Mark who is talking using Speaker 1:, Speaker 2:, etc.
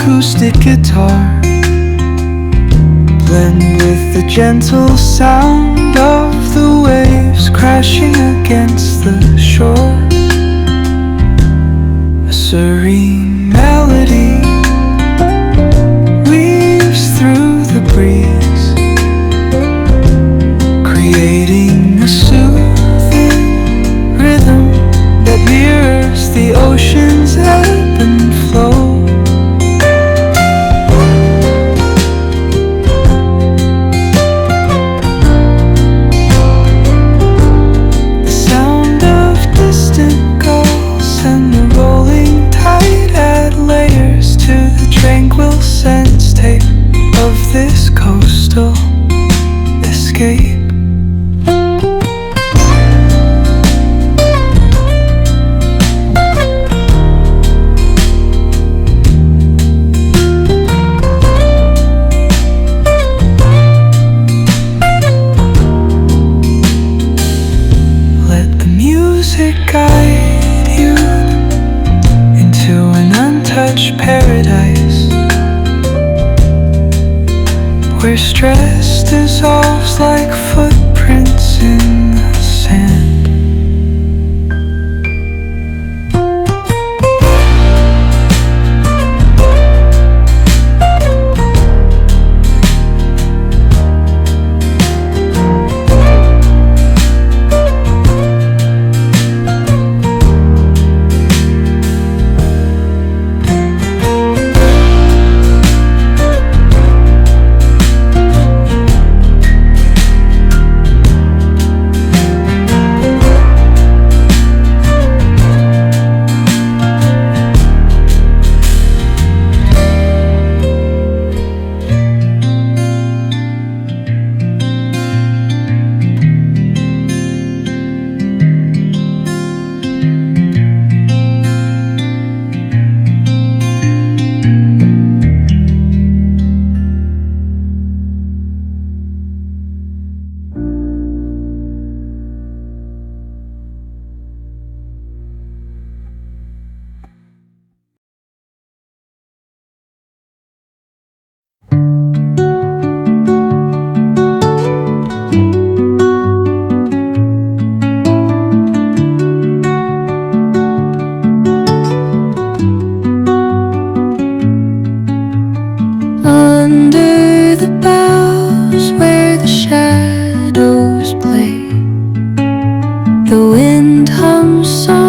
Speaker 1: acoustic guitar blend with the gentle sound of the waves crashing against the shore. A serene melody weaves through the breeze, creating a soothing rhythm that mirrors the ocean's ebb and flow. Tranquil sense tape of this coastal escape. Let the music guide you into an untouched paradise, where stress dissolves like footprints in the sand. Under the boughs where the shadows play, the wind hums soft